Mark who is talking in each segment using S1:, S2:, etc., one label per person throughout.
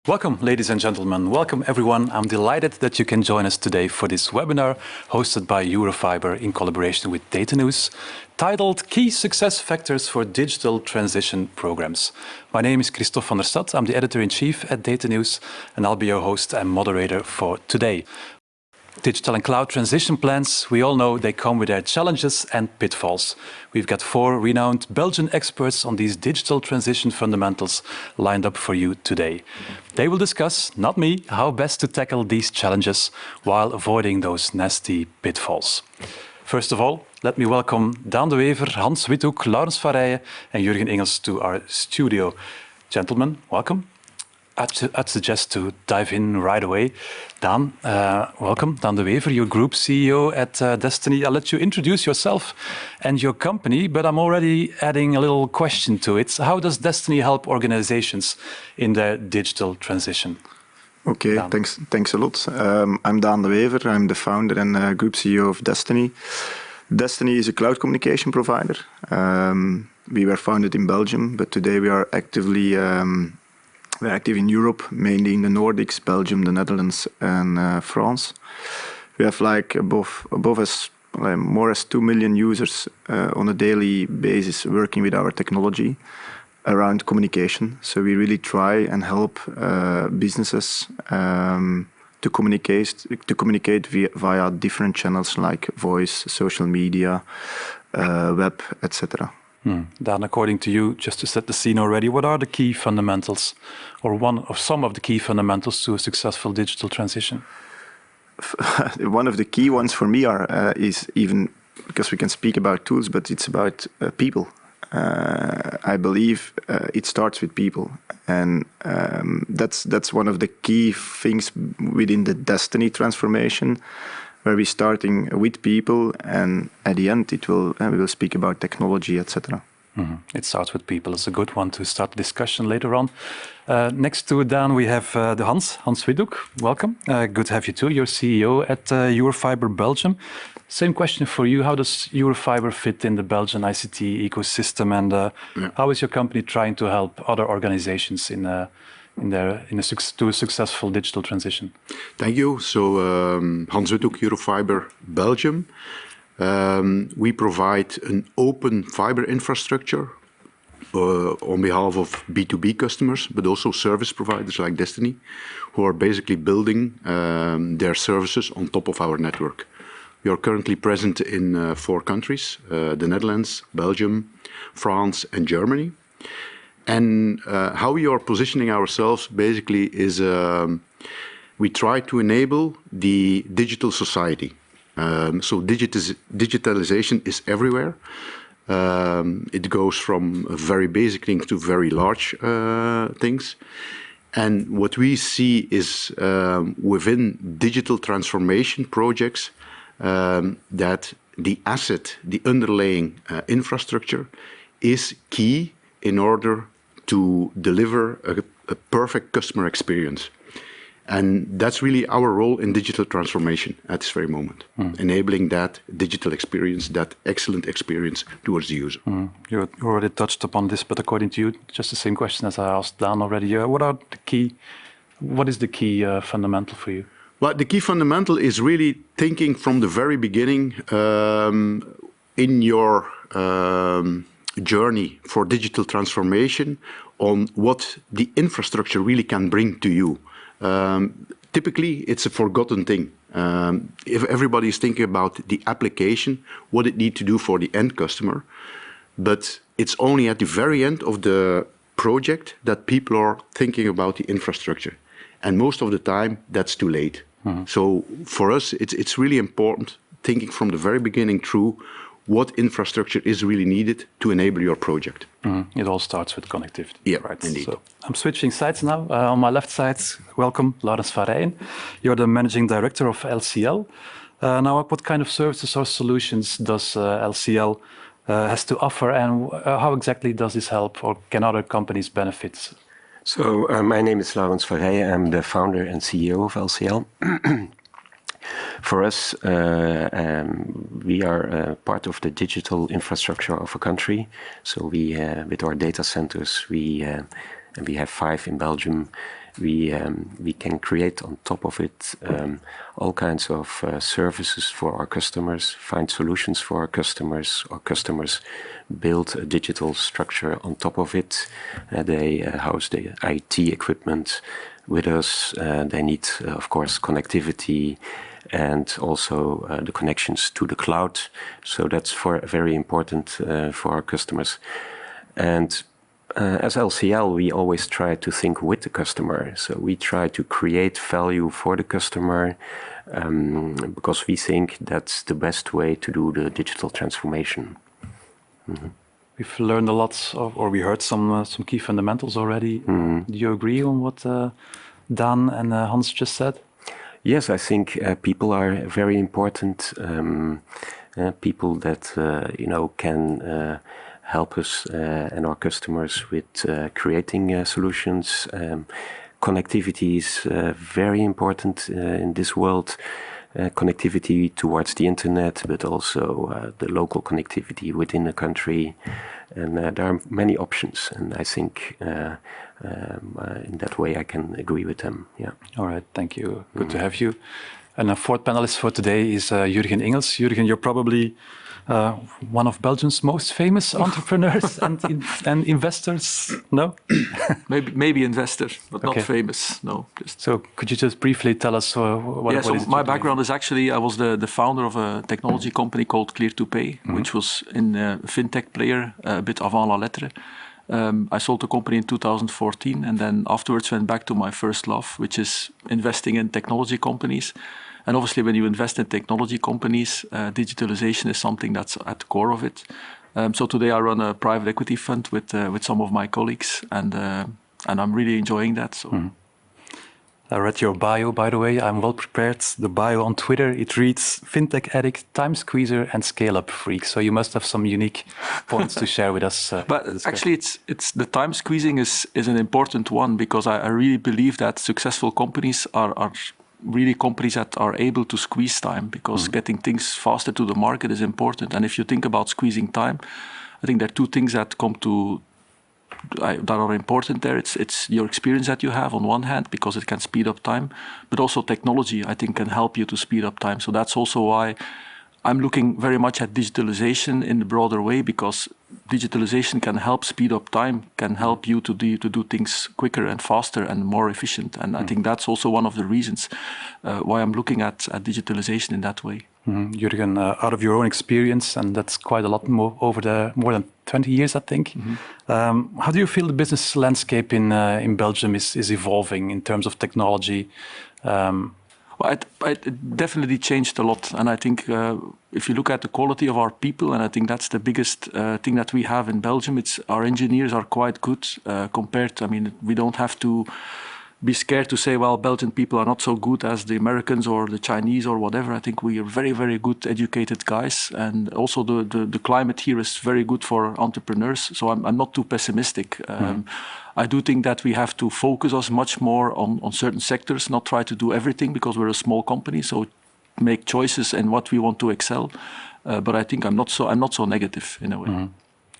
S1: Welcome, ladies and gentlemen. Welcome, everyone. I'm delighted that you can join us today for this webinar hosted by Eurofiber in collaboration with Datanews, titled Key Success Factors for Digital Transition Programs. My name is Christophe van der Stad. I'm the editor-in-chief at Datanews, and I'll be your host and moderator for today. Digital and cloud transition plans, we all know they come with their challenges and pitfalls. We've got 4 renowned Belgian experts on these digital transition fundamentals lined up for you today. They will discuss, not me, how best to tackle these challenges while avoiding those nasty pitfalls. First of all, let me welcome Daan de Wever, Hans Withoek, Laurens van Rijen and Jurgen Engels to our studio. Gentlemen, welcome. I'd suggest to dive in right away. Daan, welcome. Daan de Wever, your group CEO at Destiny. I'll let you introduce yourself and your company, but I'm already adding a little question to it. How does Destiny help organizations in their digital transition?
S2: Okay, thanks a lot. I'm Daan de Wever. I'm the founder and group CEO of Destiny. Destiny is a cloud communication provider. We were founded in Belgium, but today we are we're active in Europe, mainly in the Nordics, Belgium, the Netherlands, and France. We have more as 2 million users on a daily basis working with our technology around communication. So we really try and help businesses to communicate via different channels like voice, social media, web, etc.
S1: Daan, according to you, just to set the scene already, what are the key fundamentals, or some of the key fundamentals to a successful digital transition?
S2: One of the key ones for me is even, because we can speak about tools, but it's about people. I believe it starts with people, and that's one of the key things within the Destiny transformation, where we're starting with people, and at the end we will speak about technology, etc.
S1: It starts with people. It's a good one to start the discussion later on. Next to Daan, we have Hans Withoek. Welcome. Good to have you too. You're CEO at Eurofiber Belgium. Same question for you. How does Eurofiber fit in the Belgian ICT ecosystem, and how is your company trying to help other organizations to a successful digital transition?
S3: Thank you. So Hans Withoek, Eurofiber Belgium. We provide an open fiber infrastructure on behalf of B2B customers, but also service providers like Destiny, who are basically building their services on top of our network. We are currently present in 4 countries, the Netherlands, Belgium, France, and Germany. And how we are positioning ourselves basically is we try to enable the digital society. So digitalization is everywhere. It goes from very basic things to very large things. And what we see is within digital transformation projects that the asset, the underlying infrastructure is key in order to deliver a perfect customer experience. And that's really our role in digital transformation at this very moment, enabling that digital experience, that excellent experience towards the user.
S1: You already touched upon this, but according to you, just the same question as I asked Daan already. What is the key fundamental for you?
S3: Well, the key fundamental is really thinking from the very beginning in your journey for digital transformation on what the infrastructure really can bring to you. Typically, it's a forgotten thing. If everybody is thinking about the application, what it needs to do for the end customer, but it's only at the very end of the project that people are thinking about the infrastructure. And most of the time, that's too late. So for us, it's really important thinking from the very beginning through what infrastructure is really needed to enable your project.
S1: It all starts with connectivity.
S3: Yeah,
S1: right.
S3: Indeed.
S1: So I'm switching sides now. On my left side, welcome, Laurens van Rijen. You're the managing director of LCL. Now, what kind of services or solutions does LCL has to offer, and how exactly does this help, or can other companies benefit?
S4: So my name is Laurens van Rijen. I'm the founder and CEO of LCL. For us, we are part of the digital infrastructure of a country. So we, with our data centers, we have 5 in Belgium, we can create on top of it all kinds of services for our customers, find solutions for our customers build a digital structure on top of it. They house the IT equipment with us. They need, of course, connectivity and also the connections to the cloud. So that's very important for our customers. And as LCL, we always try to think with the customer. So we try to create value for the customer because we think that's the best way to do the digital transformation. Mm-hmm.
S1: We've learned a lot, or we heard some key fundamentals already. Do you agree on what Dan and Hans just said?
S4: Yes, I think people are very important. People that can help us and our customers with creating solutions. Connectivity is very important in this world. Connectivity towards the internet, but also the local connectivity within the country. And there are many options, and I think in that way I can agree with them. Yeah.
S1: All right, thank you. Good to have you. And our fourth panelist for today is Jurgen Engels. Jurgen, you're probably one of Belgium's most famous entrepreneurs and investors, no?
S5: maybe investor, but not famous, no.
S1: So could you just briefly tell us what is it?
S5: My background is actually, I was the founder of a technology company called Clear2Pay, which was in a fintech player, a bit avant la lettre. I sold the company in 2014 and then afterwards went back to my first love, which is investing in technology companies. And obviously, when you invest in technology companies, digitalization is something that's at the core of it. So today I run a private equity fund with some of my colleagues, and I'm really enjoying that. So.
S1: I read your bio, by the way. I'm well prepared. The bio on Twitter, it reads FinTech addict, time squeezer, and scale-up freak. So you must have some unique points to share with us.
S5: But actually, it's the time squeezing is an important one because I really believe that successful companies are really companies that are able to squeeze time because getting things faster to the market is important. And if you think about squeezing time, I think there are two things that that are important there. It's your experience that you have on one hand because it can speed up time, but also technology I think can help you to speed up time. So that's also why I'm looking very much at digitalization in the broader way because digitalization can help speed up time, can help you to do things quicker and faster and more efficient. And I think that's also one of the reasons why I'm looking at digitalization in that way.
S1: Jurgen, out of your own experience, and that's quite a lot more more than 20 years, I think. How do you feel the business landscape in Belgium is evolving in terms of technology?
S5: Well, it definitely changed a lot. And I think if you look at the quality of our people, and I think that's the biggest thing that we have in Belgium, it's our engineers are quite good compared. I mean, we don't have to be scared to say, well, Belgian people are not so good as the Americans or the Chinese or whatever. I think we are very, very good educated guys. And also the climate here is very good for entrepreneurs. So I'm not too pessimistic. I do think that we have to focus us much more on certain sectors, not try to do everything because we're a small company. So make choices in what we want to excel. But I think I'm not so negative in a way.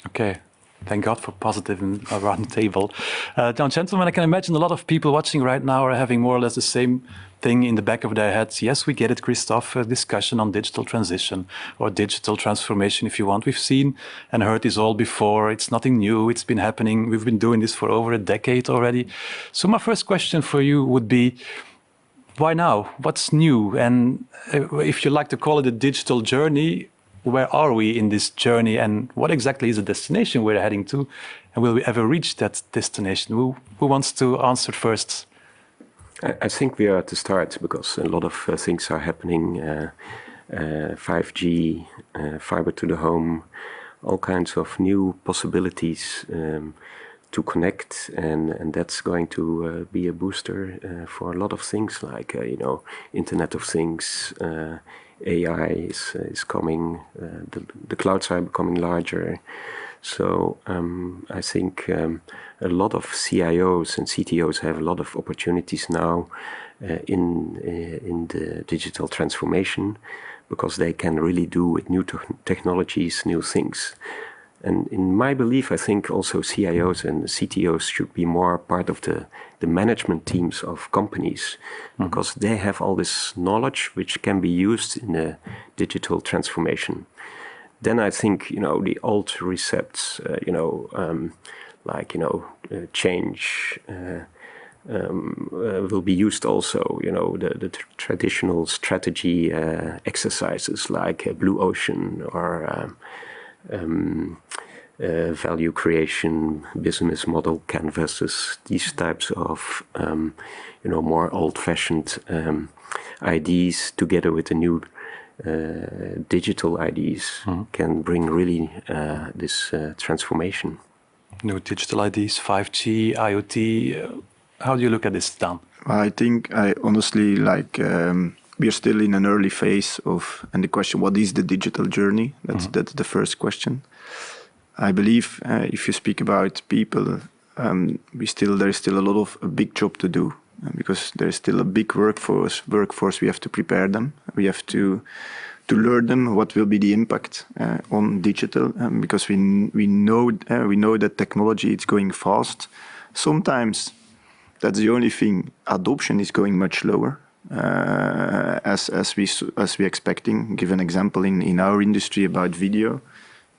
S1: Okay. Thank God for positive around the table. Now, gentlemen, I can imagine a lot of people watching right now are having more or less the same thing in the back of their heads. Yes, we get it, Christophe, a discussion on digital transition or digital transformation, if you want. We've seen and heard this all before. It's nothing new. It's been happening. We've been doing this for over a decade already. So my first question for you would be, why now? What's new? And if you like to call it a digital journey, where are we in this journey and what exactly is the destination we're heading to? And will we ever reach that destination? Who wants to answer first?
S4: I think we are at the start because a lot of things are happening. 5G, fiber to the home, all kinds of new possibilities to connect. And that's going to be a booster for a lot of things like, Internet of Things, AI is coming, the clouds are becoming larger. So I think a lot of CIOs and CTOs have a lot of opportunities now in the digital transformation because they can really do with new technologies, new things. And in my belief, I think also CIOs and CTOs should be more part of the management teams of companies, because they have all this knowledge which can be used in the digital transformation. Then I think, the old recepts, change will be used also, the traditional strategy exercises like Blue Ocean or value creation, business model canvases, these types of, more old-fashioned ideas together with the new digital ideas can bring really this transformation.
S1: New digital ideas, 5G, IoT. How do you look at this, Dan?
S2: I think I honestly we are still in an early phase and the question, what is the digital journey? That's the first question. I believe if you speak about people, there is still a big job to do, because there is still a big workforce. We have to prepare them. We have to learn them what will be the impact on digital, because we know that technology is going fast. Sometimes that's the only thing. Adoption is going much lower, as we expecting. Give an example in our industry about video.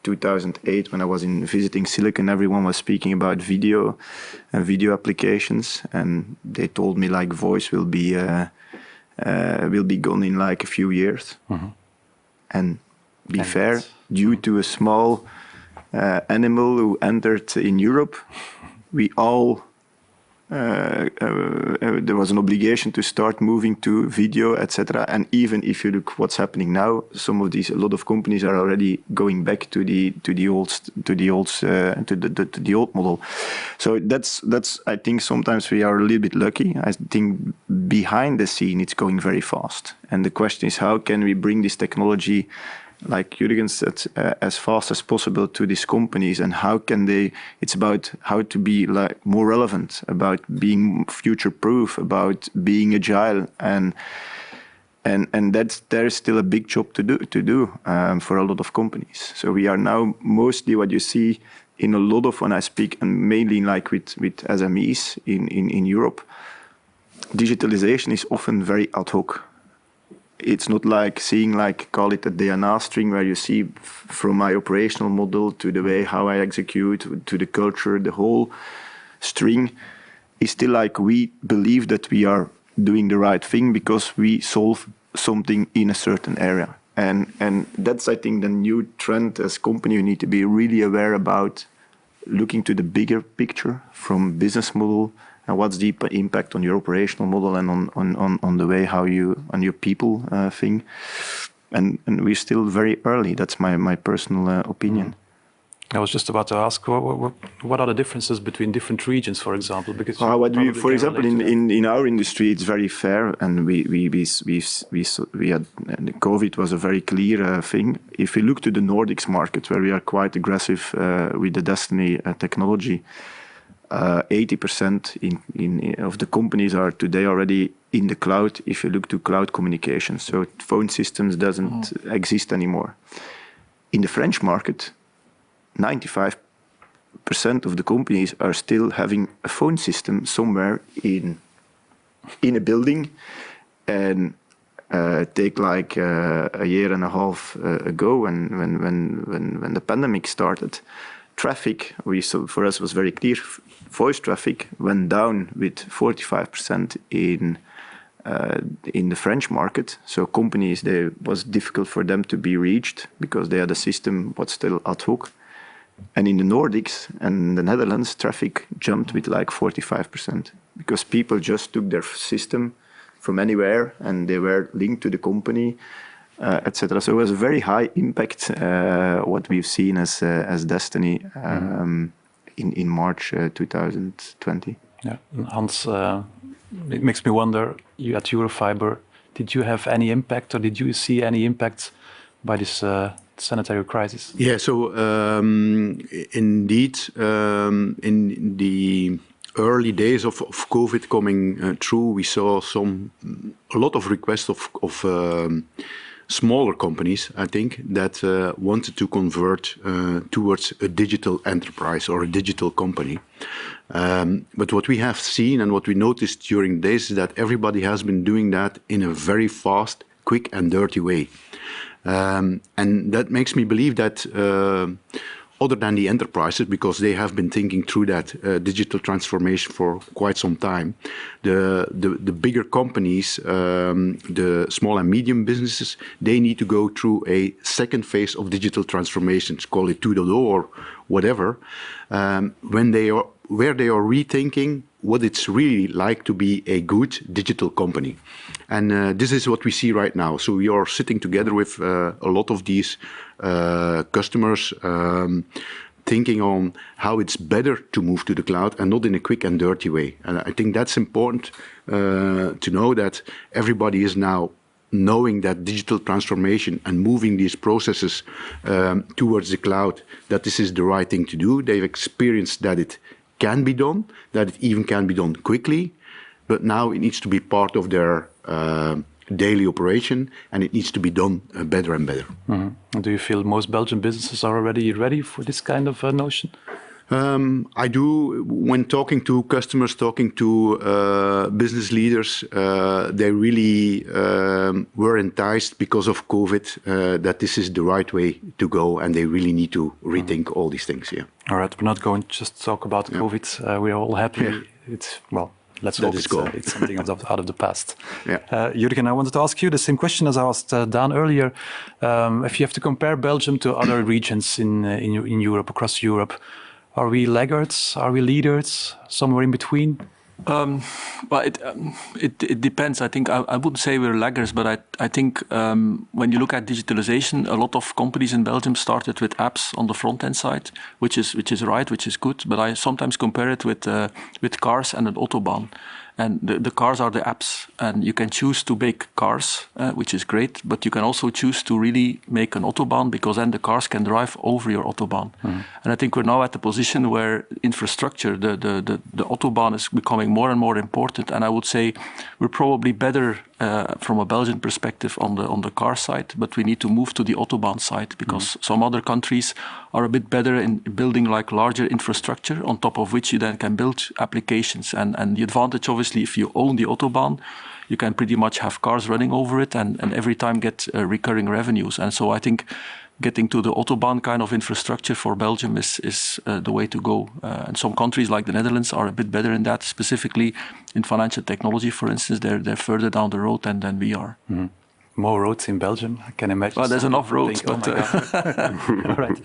S2: 2008, when I was visiting Silicon, everyone was speaking about video and video applications, and they told me voice will be gone in a few years. And fair, due to a small animal who entered in Europe, we all there was an obligation to start moving to video, etc. And even if you look what's happening now, a lot of companies are already going back to the old model. So that's I think sometimes we are a little bit lucky. I think behind the scene it's going very fast, and the question is, how can we bring this technology, like Jürgen said, as fast as possible to these companies, and how can it's about how to be more relevant, about being future-proof, about being agile, and there is still a big job to do for a lot of companies. So we are now mostly what you see in a lot of, when I speak, and mainly with SMEs in Europe, digitalization is often very ad hoc. It's not like seeing, call it a DNA string, where you see from my operational model to the way how I execute, to the culture, the whole string is still we believe that we are doing the right thing because we solve something in a certain area. And that's, I think, the new trend as company. You need to be really aware about looking to the bigger picture from business model, and what's the impact on your operational model and on the way how on your people thing. And we're still very early. That's my personal opinion.
S1: I was just about to ask, what are the differences between different regions, for example? Because
S2: for example, in our industry, it's very fair, and we had, and COVID was a very clear thing. If we look to the Nordics market, where we are quite aggressive with the Destiny technology, 80% of the companies are today already in the cloud. If you look to cloud communication, so phone systems doesn't exist anymore. In the French market, 95% of the companies are still having a phone system somewhere in a building. And take a year and a half ago, when the pandemic started, traffic, for us was very clear. Voice traffic went down with 45% in the French market. So companies, it was difficult for them to be reached because they had a system but still ad hoc. And in the Nordics and the Netherlands, traffic jumped with 45% because people just took their system from anywhere and they were linked to the company, etc. So it was a very high impact, what we've seen as Destiny in March 2020.
S1: Yeah, and Hans, it makes me wonder, you at Eurofiber, did you have any impact, or did you see any impact by this sanitary crisis?
S3: Yeah, so indeed, in the early days of COVID coming through, we saw a lot of requests of smaller companies, I think, that wanted to convert towards a digital enterprise or a digital company. But what we have seen and what we noticed during this is that everybody has been doing that in a very fast, quick and dirty way. And that makes me believe that other than the enterprises, because they have been thinking through that digital transformation for quite some time, the bigger companies, the small and medium businesses, they need to go through a second phase of digital transformations, call it 2.0 or whatever, where they are rethinking what it's really like to be a good digital company. And this is what we see right now. So we are sitting together with a lot of these customers, thinking on how it's better to move to the cloud and not in a quick and dirty way. And I think that's important to know that everybody is now knowing that digital transformation and moving these processes towards the cloud, that this is the right thing to do. They've experienced that it can be done, that it even can be done quickly, but now it needs to be part of their daily operation, and it needs to be done better and better.
S1: Mm-hmm. Do you feel most Belgian businesses are already ready for this kind of notion?
S3: I do. When talking to customers, talking to business leaders, they really were enticed because of COVID that this is the right way to go, and they really need to rethink all these things. Yeah.
S1: All right, we're not going to just talk about COVID. We're all happy.
S3: Yeah.
S1: It's let's hope it's something out of the past.
S3: Yeah.
S1: Jurgen, I wanted to ask you the same question as I asked Dan earlier. If you have to compare Belgium to other regions in Europe, across Europe, are we laggards? Are we leaders? Somewhere in between?
S5: Well, it depends. I think I wouldn't say we're laggards, but I think when you look at digitalization, a lot of companies in Belgium started with apps on the front end side, which is right, which is good. But I sometimes compare it with cars and an autobahn. And the cars are the apps, and you can choose to make cars, which is great, but you can also choose to really make an autobahn, because then the cars can drive over your autobahn. Mm. And I think we're now at the position where infrastructure, the autobahn is becoming more and more important. And I would say we're probably better from a Belgian perspective on the car side, but we need to move to the autobahn side, because some other countries are a bit better in building like larger infrastructure on top of which you then can build applications. And the advantage, obviously, if you own the autobahn, you can pretty much have cars running over it and every time get recurring revenues. And so I think getting to the autobahn kind of infrastructure for Belgium is the way to go. And some countries like the Netherlands are a bit better in that, specifically in financial technology, for instance. They're further down the road than we are. Mm-hmm.
S1: More roads in Belgium, I can imagine.
S5: Well, there's enough roads, but...
S1: All right.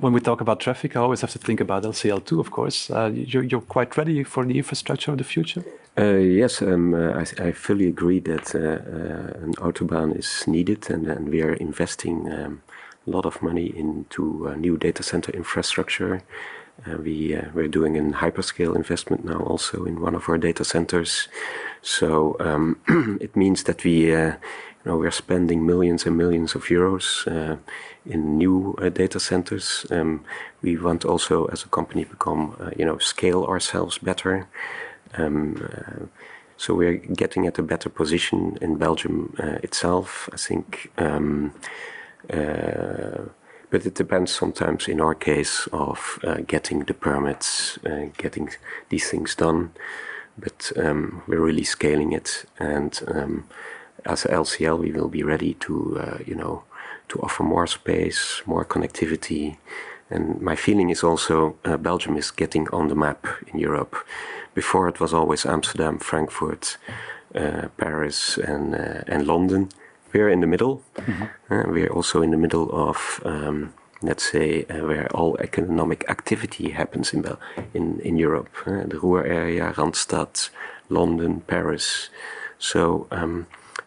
S1: When we talk about traffic, I always have to think about LCL2, of course. You're quite ready for the infrastructure of the future?
S4: Yes, I fully agree that an autobahn is needed, and we are investing a lot of money into new data center infrastructure. We're doing a hyperscale investment now also in one of our data centers. So it means that we're spending millions and millions of euros in new data centers. We want also, as a company, become scale ourselves better. So we're getting at a better position in Belgium itself, I think. But it depends sometimes, in our case, of getting the permits, getting these things done. But we're really scaling it, and as a LCL, we will be ready to offer more space, more connectivity. And my feeling is also Belgium is getting on the map in Europe. Before it was always Amsterdam, Frankfurt, Paris, and London. We're in the middle. Mm-hmm. We're also in the middle of, let's say, where all economic activity happens in Europe. The Ruhr area, Randstad, London, Paris. So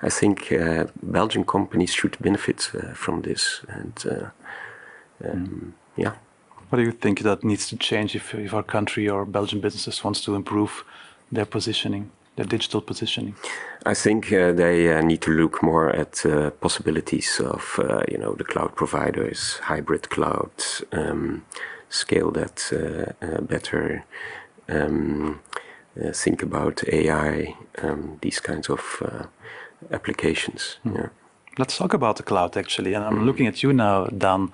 S4: I think Belgian companies should benefit from this. And yeah.
S1: What do you think that needs to change if our country or Belgian businesses wants to improve their positioning, their digital positioning?
S4: I think they need to look more at possibilities of, the cloud providers, hybrid cloud, scale that better, think about AI, these kinds of applications. Yeah.
S1: Let's talk about the cloud, actually. And I'm looking at you now, Dan.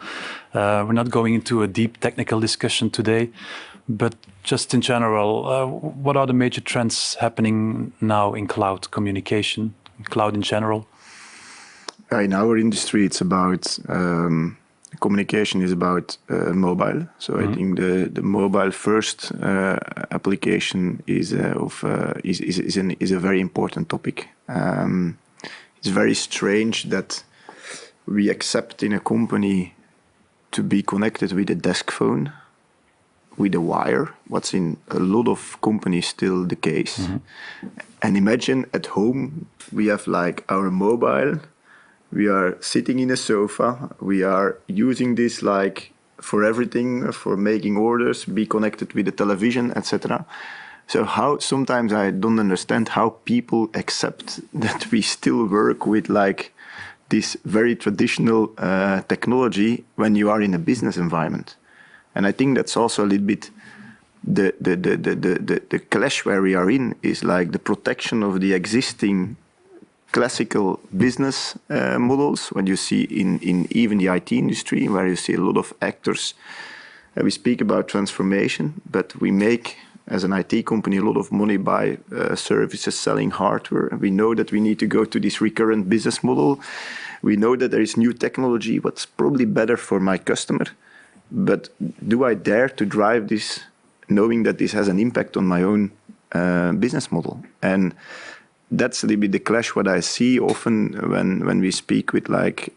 S1: We're not going into a deep technical discussion today, but just in general, what are the major trends happening now in cloud communication, cloud in general?
S2: In our industry, it's about communication is about mobile. So I think the mobile first application is a very important topic. It's very strange that we accept in a company to be connected with a desk phone, with a wire, what's in a lot of companies still the case. And imagine at home, we have like our mobile, we are sitting in a sofa, we are using this like for everything, for making orders, be connected with the television, etc. So how sometimes I don't understand how people accept that we still work with like this very traditional technology when you are in a business environment. And I think that's also a little bit the clash where we are in is like the protection of the existing classical business models. When you see in even the IT industry, where you see a lot of actors, we speak about transformation, but we make as an IT company a lot of money by services, selling hardware. And we know that we need to go to this recurrent business model. We know that there is new technology, what's probably better for my customer. But do I dare to drive this, knowing that this has an impact on my own business model? And that's a little bit the clash what I see often when we speak with like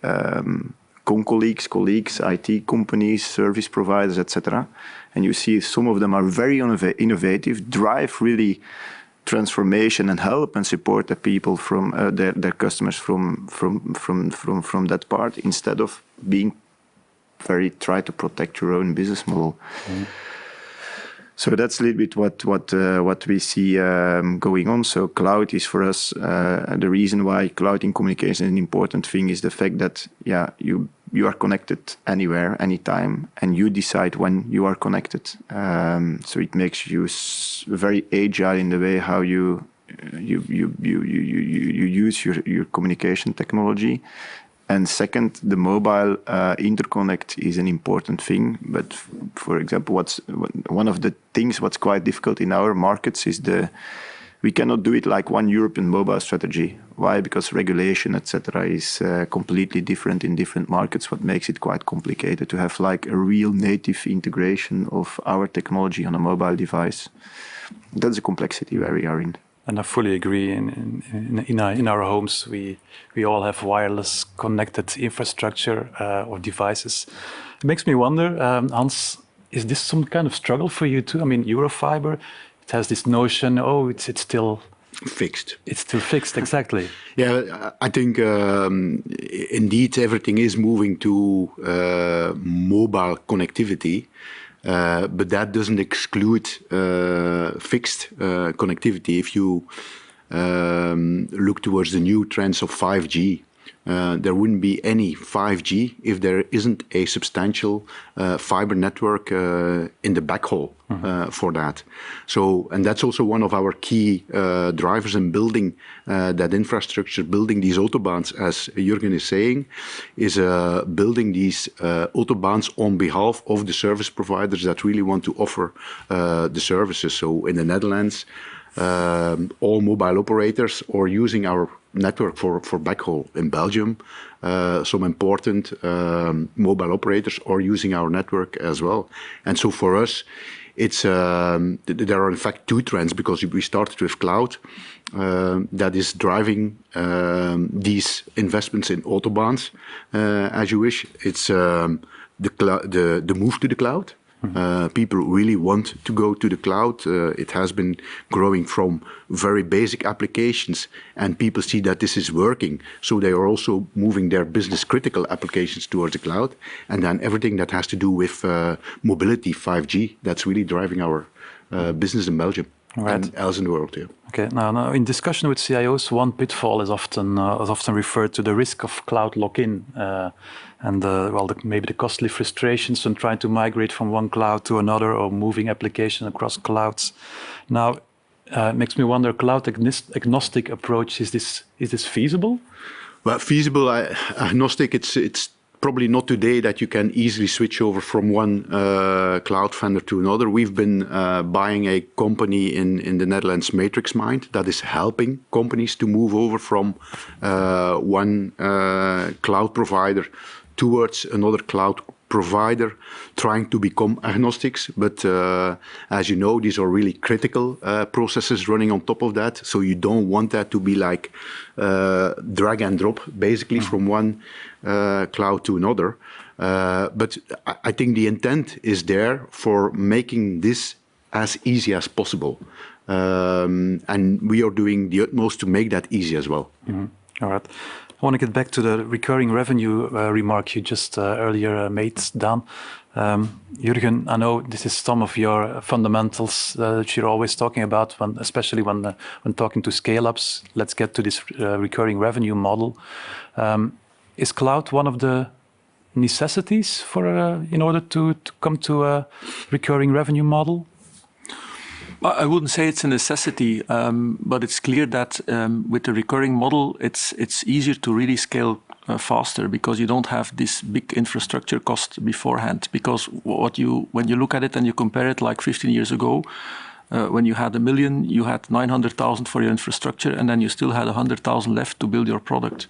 S2: colleagues, IT companies, service providers, etc. And you see some of them are very innovative, drive really transformation and help and support the people from their customers from that part, instead of being try to protect your own business model. So that's a little bit what we see going on. So cloud is for us the reason why cloud in communication is an important thing is the fact that you are connected anywhere, anytime, and you decide when you are connected. So it makes you very agile in the way how you use your communication technology. And second, the mobile interconnect is an important thing. But for example, one of the things what's quite difficult in our markets is we cannot do it like one European mobile strategy. Why? Because regulation, etc., is completely different in different markets, what makes it quite complicated to have like a real native integration of our technology on a mobile device. That's the complexity where we are in.
S1: And I fully agree. In our homes, we all have wireless connected infrastructure or devices. It makes me wonder, Hans, is this some kind of struggle for you too? I mean, Eurofiber, it has this notion, it's still
S3: fixed.
S1: It's still fixed, exactly.
S3: Yeah, I think indeed everything is moving to mobile connectivity. But that doesn't exclude fixed connectivity. If you look towards the new trends of 5G, there wouldn't be any 5G if there isn't a substantial fiber network in the backhaul for that. So, and that's also one of our key drivers in building that infrastructure, building these autobahns, as Jürgen is saying, is building these autobahns on behalf of the service providers that really want to offer the services. So in the Netherlands, all mobile operators are using our network for backhaul. In Belgium, some important mobile operators are using our network as well. And so for us, it's there are in fact two trends, because we started with cloud that is driving these investments in autobahns, as you wish. It's the move to the cloud. People really want to go to the cloud. It has been growing from very basic applications, and people see that this is working. So they are also moving their business critical applications towards the cloud. And then everything that has to do with mobility, 5G, that's really driving our business in Belgium and else in the world. Yeah.
S1: Okay. Now, in discussion with CIOs, one pitfall is often referred to the risk of cloud lock-in. And maybe the costly frustrations when trying to migrate from one cloud to another, or moving application across clouds. Now, it makes me wonder, cloud agnostic approach, is this feasible?
S3: Well, feasible, agnostic, it's probably not today that you can easily switch over from one cloud vendor to another. We've been buying a company in the Netherlands, MatrixMind, that is helping companies to move over from one cloud provider towards another cloud provider, trying to become agnostics. But as you know, these are really critical processes running on top of that. So you don't want that to be like drag and drop, basically, from one cloud to another. But I think the intent is there for making this as easy as possible. And we are doing the utmost to make that easy as well.
S1: All right. I want to get back to the recurring revenue remark you just earlier made, Dan. Jurgen, I know this is some of your fundamentals that you're always talking about, especially when talking to scale-ups. Let's get to this recurring revenue model. Is cloud one of the necessities for in order to come to a recurring revenue model?
S5: I wouldn't say it's a necessity, but it's clear that with the recurring model, it's easier to really scale faster because you don't have this big infrastructure cost beforehand. Because when you look at it and you compare it like 15 years ago, when you had 1 million, you had 900,000 for your infrastructure, and then you still had 100,000 left to build your product.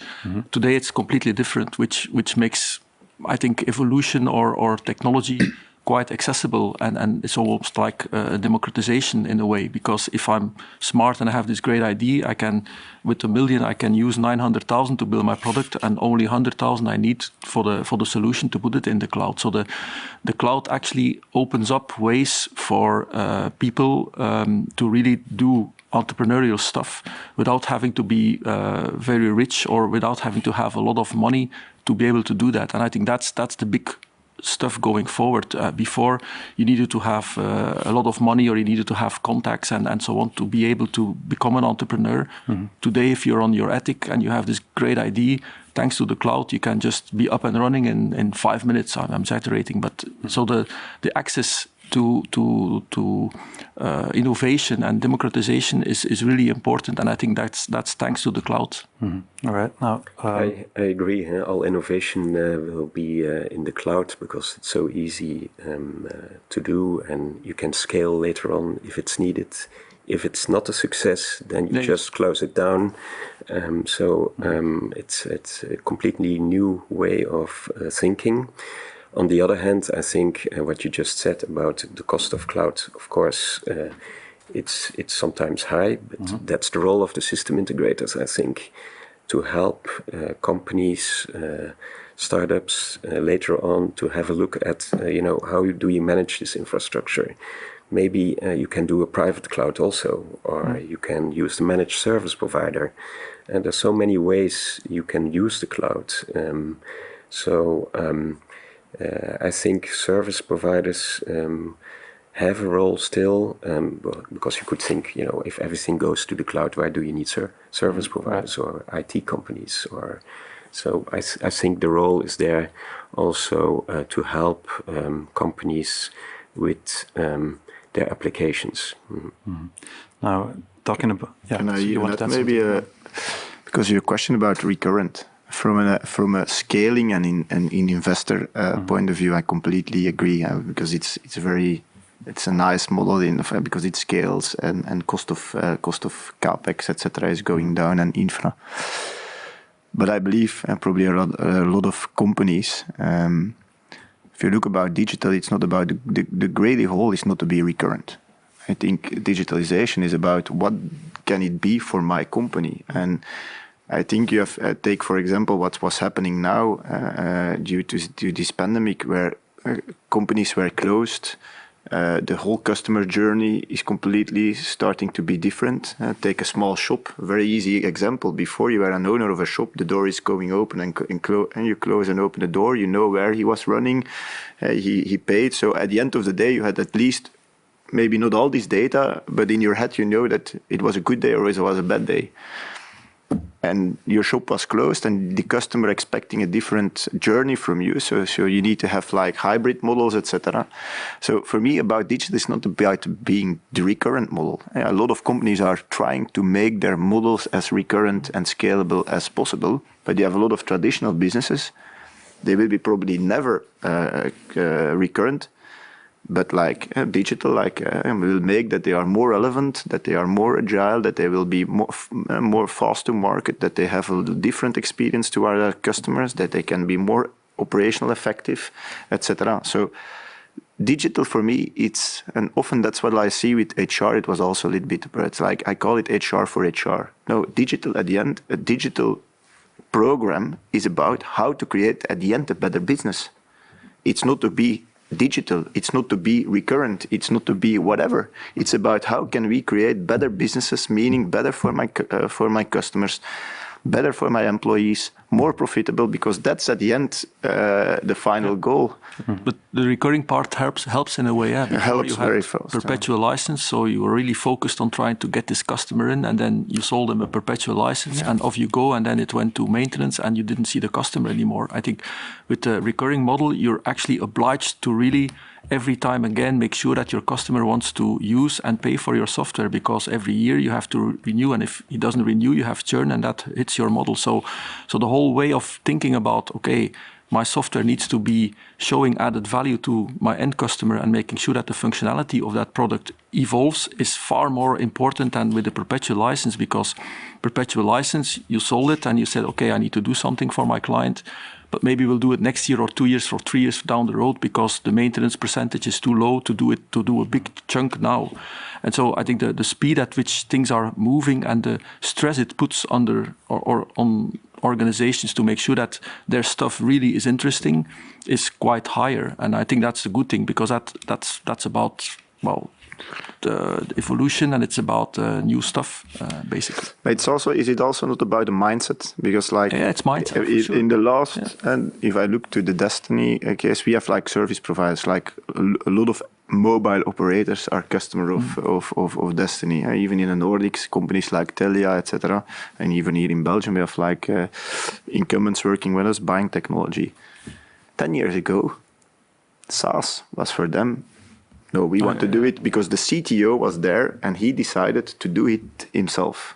S5: Today it's completely different, which makes, I think, evolution or technology quite accessible, and it's almost like a democratization in a way, because if I'm smart and I have this great idea, I can, with 1 million, I can use 900,000 to build my product, and only 100,000 I need for the solution to put it in the cloud. So the cloud actually opens up ways for people to really do entrepreneurial stuff without having to be very rich or without having to have a lot of money to be able to do that. And I think that's the big stuff going forward. Before, you needed to have a lot of money or you needed to have contacts and so on to be able to become an entrepreneur. Today, if you're on your attic and you have this great idea, thanks to the cloud, you can just be up and running in 5 minutes. I'm exaggerating, but so the access to innovation and democratization is really important, and I think that's thanks to the cloud.
S1: All right. Now,
S4: I agree. All innovation will be in the cloud because it's so easy to do, and you can scale later on if it's needed. If it's not a success, then you just close it down. It's a completely new way of thinking. On the other hand, I think what you just said about the cost of cloud, of course, it's sometimes high, but that's the role of the system integrators, I think, to help companies, startups later on to have a look at, how do you manage this infrastructure? Maybe you can do a private cloud also, or you can use the managed service provider. And there's so many ways you can use the cloud. I think service providers have a role still, because you could think, if everything goes to the cloud, why do you need service providers or IT companies? So I think the role is there also to help companies with their applications.
S1: Now, talking about... Yeah,
S2: Can I
S1: so you
S2: even
S1: wanted
S2: add
S1: to add
S2: maybe
S1: something?
S2: because your question about recurrent, from a scaling and in investor point of view, I completely agree, because it's a nice model because it scales and cost of capex, etc., is going down, and infra. But I believe probably a lot of companies, if you look about digital, it's not about the great whole is not to be recurrent. I think digitalization is about what can it be for my company. And I think you have take, for example, what was happening now due to this pandemic, where companies were closed. The whole customer journey is completely starting to be different. Take a small shop, very easy example. Before, you were an owner of a shop, the door is going open and you close and open the door. You know where he was running, he paid. So at the end of the day, you had at least, maybe not all this data, but in your head you know that it was a good day or it was a bad day. and your shop was closed and the customer expecting a different journey from you. So you need to have like hybrid models, etc. So for me, about digital is not about being the recurrent model. A lot of companies are trying to make their models as recurrent and scalable as possible, but you have a lot of traditional businesses. They will be probably never recurrent, but like digital, will make that they are more relevant, that they are more agile, that they will be more fast to market, that they have a different experience to our customers, that they can be more operational effective, etc. So digital for me, and often that's what I see with HR. It was also a little bit, but it's like I call it HR for HR. No, digital at the end, a digital program is about how to create at the end a better business. It's not to be digital, it's not to be recurrent, it's not to be whatever. It's about how can we create better businesses, meaning better for my customers, better for my employees, more profitable, because that's at the end the final goal.
S5: But the recurring part helps in a way. Yeah,
S2: it helps very fast.
S5: Perpetual license, so you were really focused on trying to get this customer in, and then you sold them a perpetual license, and off you go, and then it went to maintenance, and you didn't see the customer anymore. I think with the recurring model, you're actually obliged to really every time again make sure that your customer wants to use and pay for your software, because every year you have to renew, and if he doesn't renew, you have churn, and that hits your model. So the whole way of thinking about, okay, my software needs to be showing added value to my end customer and making sure that the functionality of that product evolves is far more important than with the perpetual license, because perpetual license, you sold it and you said, okay, I need to do something for my client, but maybe we'll do it next year or 2 years or 3 years down the road because the maintenance percentage is too low to do a big chunk now. And so I think the speed at which things are moving and the stress it puts under or on organizations to make sure that their stuff really is interesting is quite higher. And I think that's a good thing, because that's about, well, the evolution, and it's about new stuff, basically.
S2: Is it also not about the mindset? Because
S5: it's mindset, for sure.
S2: In the last, and if I look to the Destiny case, we have like service providers, like a lot of mobile operators are customer of Destiny. Even in the Nordics, companies like Telia, etc. And even here in Belgium, we have like incumbents working with us buying technology. 10 years ago, SaaS was for them. No, we want to do it because the CTO was there and he decided to do it himself.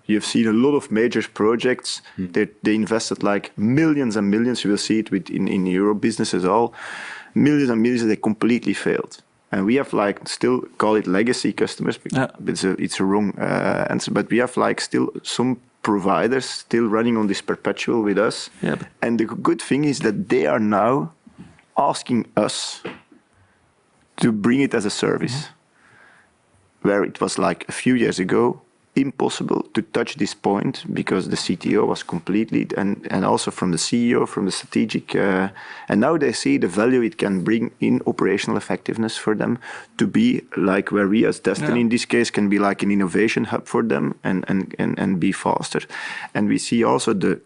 S2: You've seen a lot of major projects. They invested like millions and millions. You will see it in Euro businesses all. Millions and millions, they completely failed. And we have like still call it legacy customers. It's a wrong answer. But we have like still some providers still running on this perpetual with us. Yeah. And the good thing is that they are now asking us to bring it as a service, where it was like a few years ago impossible to touch this point because the CTO was completely, and also from the CEO, from the strategic, and now they see the value it can bring in operational effectiveness for them to be like where we as Destiny in this case can be like an innovation hub for them and be faster. And we see also the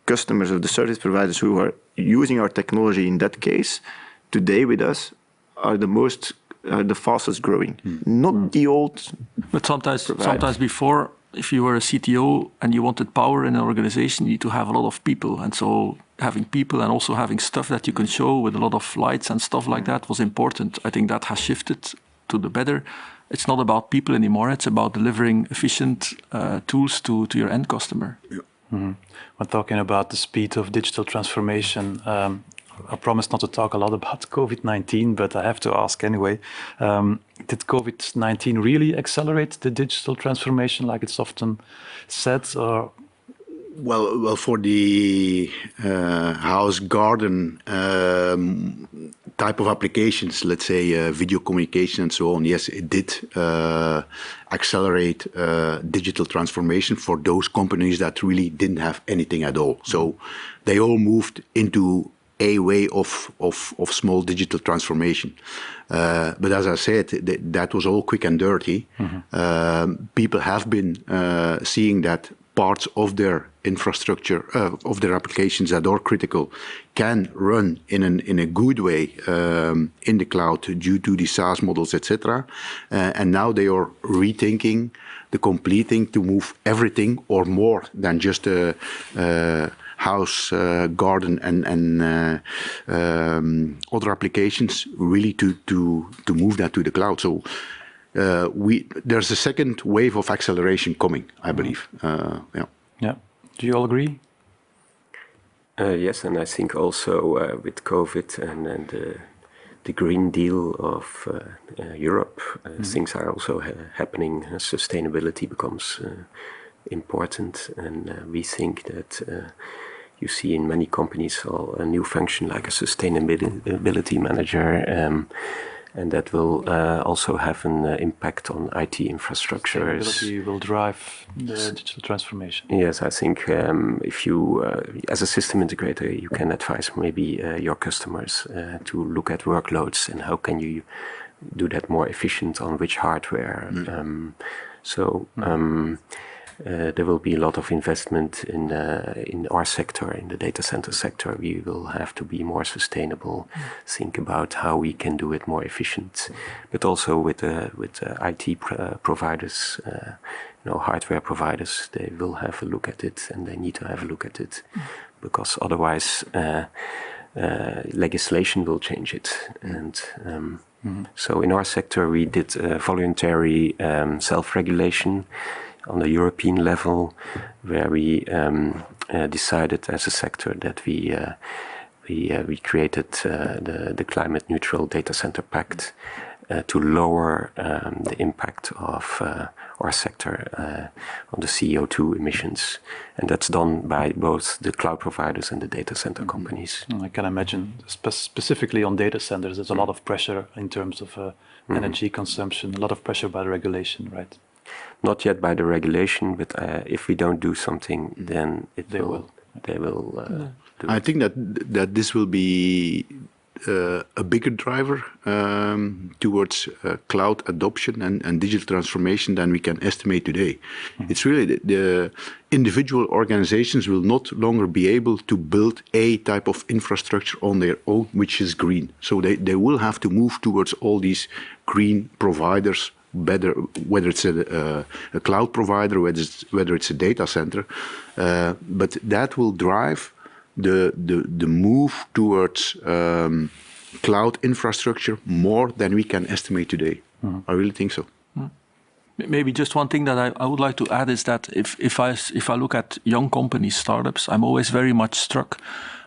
S2: customers of the service providers who are using our technology in that case today with us are the fastest growing, not the old.
S5: But sometimes before, if you were a CTO and you wanted power in an organization, you need to have a lot of people. And so having people and also having stuff that you can show with a lot of lights and stuff like that was important. I think that has shifted to the better. It's not about people anymore. It's about delivering efficient tools to your end customer. Yeah.
S1: Mm-hmm. When talking about the speed of digital transformation, I promise not to talk a lot about COVID-19, but I have to ask anyway. Did COVID-19 really accelerate the digital transformation like it's often said? Or?
S3: Well, for the house garden type of applications, let's say video communication and so on, yes, it did accelerate digital transformation for those companies that really didn't have anything at all. So they all moved into a way of small digital transformation. But as I said, that was all quick and dirty. Mm-hmm. People have been seeing that parts of their infrastructure, of their applications that are critical, can run in a good way in the cloud due to the SaaS models, etc. And now they are rethinking the complete thing to move everything or more than just a house, garden, and other applications, really to move that to the cloud. So there's a second wave of acceleration coming, I believe. Yeah.
S1: Yeah. Do you all agree?
S4: Yes, and I think also with COVID and the Green Deal of Europe, things are also happening. Sustainability becomes important, and we think that you see in many companies a new function like a sustainability manager, and that will also have an impact on IT infrastructures.
S1: Sustainability will drive the digital transformation.
S4: Yes, I think if you, as a system integrator, you can advise maybe your customers to look at workloads and how can you do that more efficient on which hardware. There will be a lot of investment in our sector, in the data center sector. We will have to be more sustainable, think about how we can do it more efficient, but also with IT providers, hardware providers. They will have a look at it, and they need to have a look at it, because otherwise legislation will change it. And so in our sector, we did voluntary self-regulation on the European level, where we decided as a sector that we created the Climate Neutral Data Center Pact to lower the impact of our sector on the CO2 emissions. And that's done by both the cloud providers and the data center companies.
S1: I can imagine, specifically on data centers, there's a lot of pressure in terms of energy consumption, a lot of pressure by the regulation, right?
S4: Not yet by the regulation, but if we don't do something, then they will.
S3: I think that this will be a bigger driver towards cloud adoption and digital transformation than we can estimate today. It's really the individual organizations will not longer be able to build a type of infrastructure on their own, which is green. So they will have to move towards all these green providers, better, whether it's a cloud provider, whether it's a data center, but that will drive the move towards cloud infrastructure more than we can estimate today. I really think so.
S5: Maybe just one thing that I would like to add is that if I look at young companies, startups, I'm always very much struck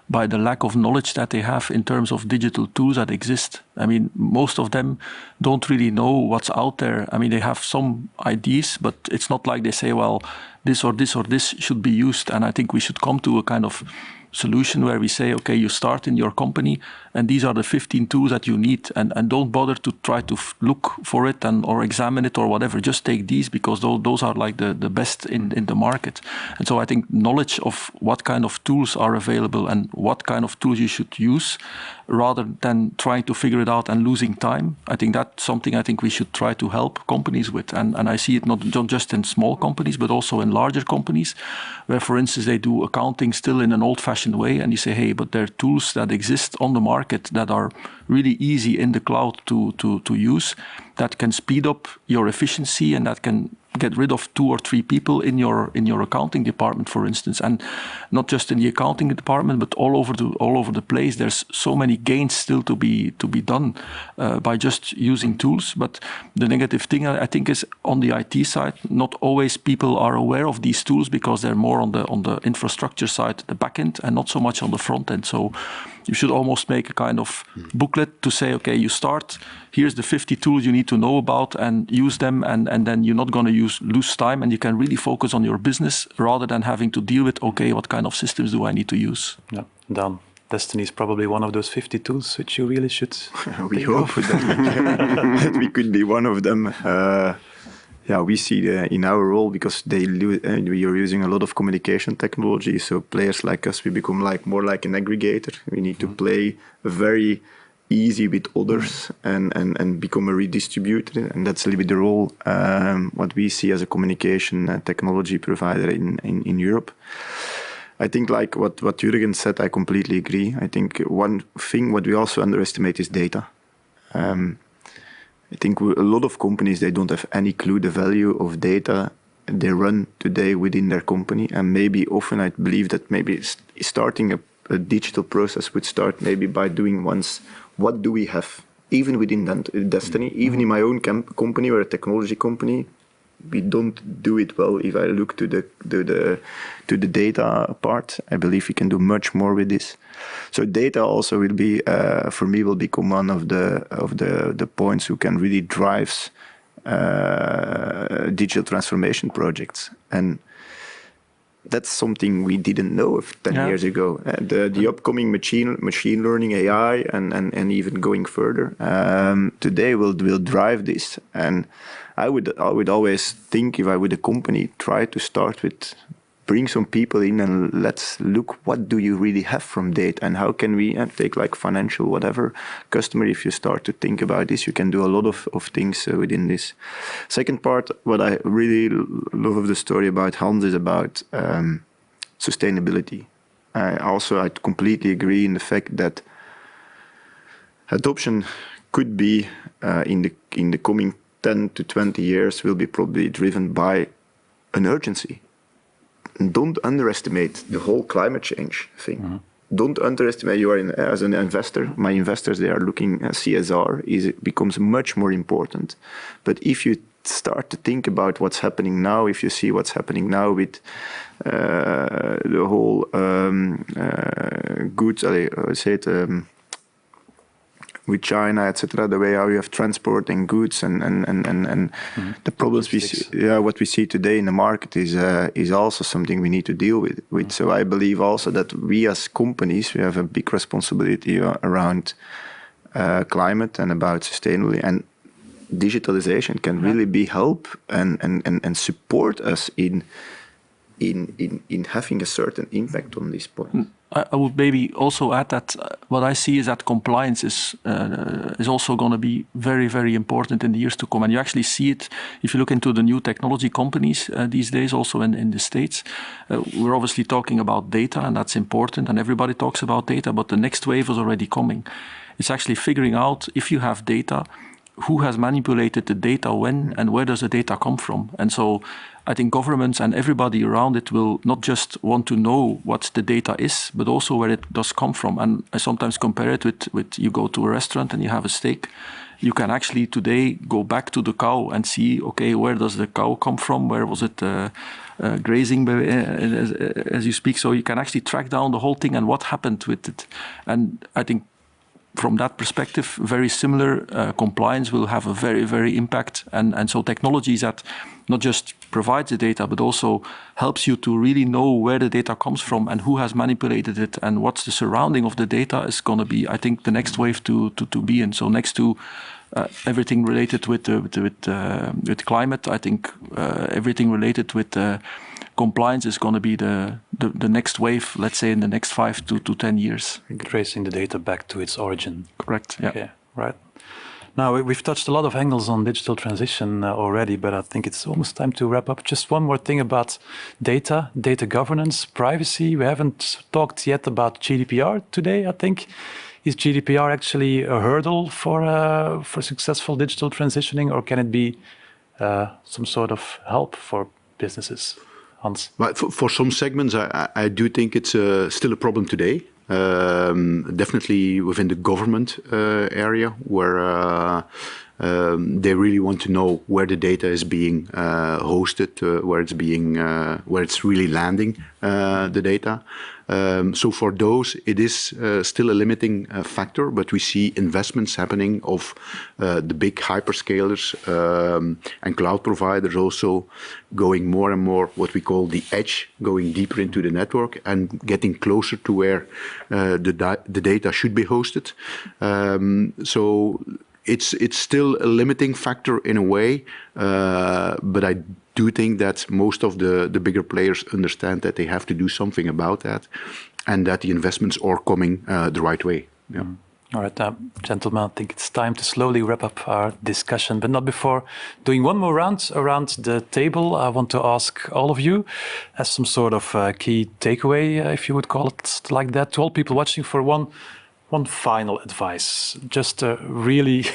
S5: by the lack of knowledge that they have in terms of digital tools that exist. I mean, most of them don't really know what's out there. I mean, they have some ideas, but it's not like they say, well, this or this or this should be used. And I think we should come to a kind of solution where we say, okay, you start in your company and these are the 15 tools that you need, and don't bother to try to look for it or examine it or whatever. Just take these because those are like the best in the market. And so I think knowledge of what kind of tools are available and what kind of tools you should use, rather than trying to figure it out and losing time, I think that's something I think we should try to help companies with. And I see it not just in small companies, but also in larger companies, where, for instance, they do accounting still in an old-fashioned way, and you say, hey, but there are tools that exist on the market that are really easy in the cloud to use, that can speed up your efficiency and that can get rid of 2 or 3 people in your accounting department, for instance, and not just in the accounting department, but all over the place. There's so many gains still to be done by just using tools. But the negative thing, I think, is on the IT side, not always people are aware of these tools because they're more on the infrastructure side, the back end, and not so much on the front end. So you should almost make a kind of booklet to say, okay, you start, here's the 50 tools you need to know about and use them, and then you're not going to lose time, and you can really focus on your business rather than having to deal with, okay, what kind of systems do I need to use?
S1: Yeah, Dan, Destiny is probably one of those 50 tools which you really should
S2: we hope that we could be one of them. Yeah, we see in our role, because we are using a lot of communication technology, so players like us, we become more like an aggregator. We need to play a very easy with others and become a redistributor. And that's a little bit the role what we see as a communication technology provider in Europe. I think like what Jürgen said, I completely agree. I think one thing what we also underestimate is data. I think a lot of companies, they don't have any clue the value of data they run today within their company. And maybe often I believe that maybe starting a digital process would start maybe by doing once, what do we have? Even within Destiny, even in my own company, or a technology company, we don't do it well. If I look to the data part, I believe we can do much more with this. So data also will be, for me, will become one of the points who can really drive digital transformation projects. And that's something we didn't know of 10 years ago. The upcoming machine learning, AI, and even going further, today will drive this. And I would always think, if I would a company, try to start with bring some people in and let's look, what do you really have from data, and how can we take like financial, whatever customer. If you start to think about this, you can do a lot of things within this. Second part, what I really love of the story about Hans is about sustainability. I completely agree in the fact that adoption could be in the coming 10 to 20 years will be probably driven by an urgency. Don't underestimate the whole climate change thing. Mm-hmm. Don't underestimate, as an investor, my investors, they are looking at CSR, it becomes much more important. But if you start to think about what's happening now, if you see what's happening now with the whole goods, with China, etc., the way how you have transport and goods and the problems we see, what we see today in the market is also something we need to deal with. So I believe also that we as companies, we have a big responsibility around climate and about sustainability, and digitalization can really be help and support us in having a certain impact on this point.
S5: I would maybe also add that what I see is that compliance is also going to be very, very important in the years to come. And you actually see it if you look into the new technology companies these days, also in the States. We're obviously talking about data, and that's important, and everybody talks about data, but the next wave is already coming. It's actually figuring out, if you have data, who has manipulated the data when, and where does the data come from? And so I think governments and everybody around it will not just want to know what the data is, but also where it does come from. And I sometimes compare it with you go to a restaurant and you have a steak. You can actually today go back to the cow and see, okay, where does the cow come from? Where was it grazing as you speak? So you can actually track down the whole thing and what happened with it. And I think from that perspective, very similar compliance will have a very, very impact. And so technologies that not just provides the data, but also helps you to really know where the data comes from and who has manipulated it and what's the surrounding of the data is going to be, I think, the next wave to be in. So next to everything related with climate, I think everything related with compliance is going to be the next wave, let's say, in the next 5 to 10 years.
S1: Tracing the data back to its origin.
S5: Correct, yeah.
S1: Okay, right. Now, we've touched a lot of angles on digital transition already, but I think it's almost time to wrap up. Just one more thing about data governance, privacy. We haven't talked yet about GDPR today, I think. Is GDPR actually a hurdle for successful digital transitioning, or can it be some sort of help for businesses? Hans?
S3: But for some segments, I do think it's still a problem today. Definitely within the government area, where they really want to know where the data is being hosted, where it's really landing the data. So for those, it is still a limiting factor, but we see investments happening of the big hyperscalers and cloud providers also going more and more what we call the edge, going deeper into the network and getting closer to where the data should be hosted. So it's still a limiting factor in a way, but I do think that most of the bigger players understand that they have to do something about that, and that the investments are coming the right way. Yeah.
S1: All right, gentlemen, I think it's time to slowly wrap up our discussion, but not before doing one more round around the table. I want to ask all of you, as some sort of key takeaway, if you would call it like that, to all people watching, for one final advice. Just really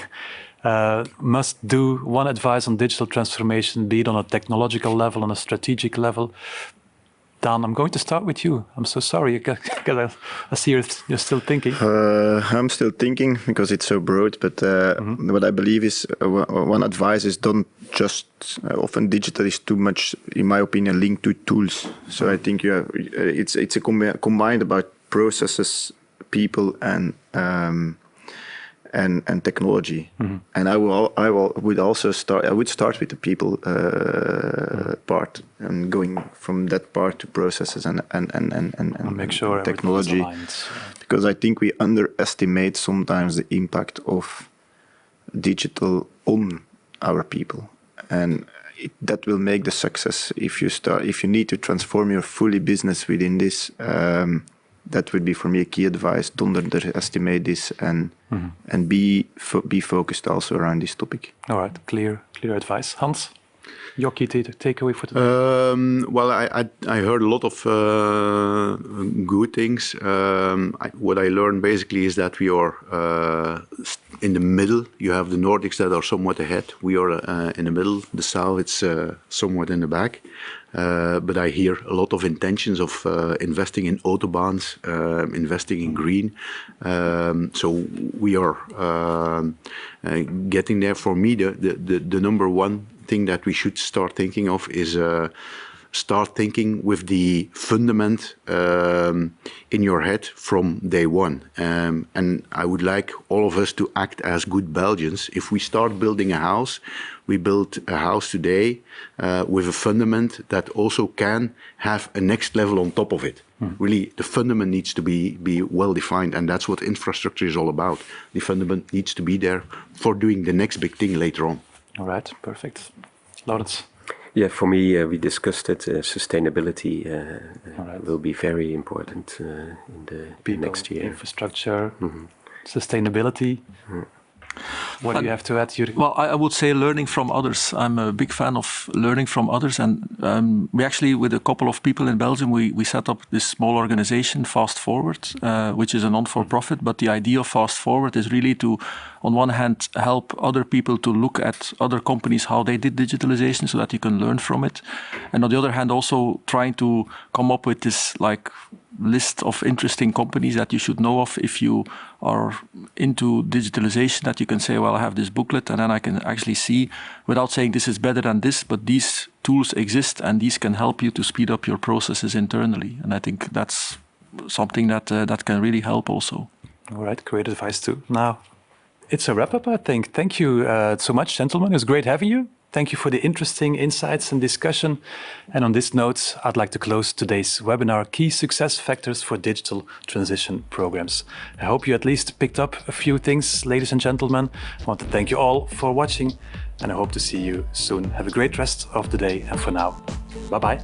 S1: must do one advice on digital transformation, be it on a technological level, on a strategic level. Dan, I'm going to start with you. I'm so sorry, because I see you're still thinking.
S2: I'm still thinking because it's so broad, but what I believe is one advice is don't just, often digital is too much, in my opinion, linked to tools. So I think it's a combined about processes, people, and technology. And I would start with the people part, and going from that part to processes and
S1: make sure
S2: technology, because I think we underestimate sometimes the impact of digital on our people, and that will make the success. If you need to transform your fully business within this, that would be for me a key advice. Don't underestimate this, and be focused also around this topic.
S1: All right, clear advice. Hans, your key takeaway for today?
S3: Well, I heard a lot of good things. What I learned basically is that we are in the middle. You have the Nordics that are somewhat ahead. We are in the middle. The South, it's somewhat in the back. But I hear a lot of intentions of investing in autobahns, investing in green. So we are getting there. For me, the number one thing that we should start thinking of is start thinking with the fundament in your head from day one. And I would like all of us to act as good Belgians. If we start building a house, we build a house today with a fundament that also can have a next level on top of it. Really, the fundament needs to be well defined, and that's what infrastructure is all about. The fundament needs to be there for doing the next big thing later on.
S1: All right, perfect. Laurens?
S4: Yeah, for me, we discussed it. Sustainability will be very important in the next year.
S1: Infrastructure, sustainability. What do you have to add, Jurgen?
S5: Well, I would say learning from others. I'm a big fan of learning from others, and we actually, with a couple of people in Belgium, we set up this small organization, Fast Forward, which is a non-for-profit. But the idea of Fast Forward is really to, on one hand, help other people to look at other companies, how they did digitalization, so that you can learn from it. And on the other hand, also trying to come up with this list of interesting companies that you should know of if you are into digitalization, that you can say, well, I have this booklet, and then I can actually see, without saying this is better than this, but these tools exist and these can help you to speed up your processes internally. And I think that's something that can really help also.
S1: All right, great advice too. Now, it's a wrap-up, I think. Thank you so much, gentlemen. It was great having you. Thank you for the interesting insights and discussion. And on this note, I'd like to close today's webinar, Key Success Factors for Digital Transition Programs. I hope you at least picked up a few things, ladies and gentlemen. I want to thank you all for watching, and I hope to see you soon. Have a great rest of the day, and for now, bye-bye.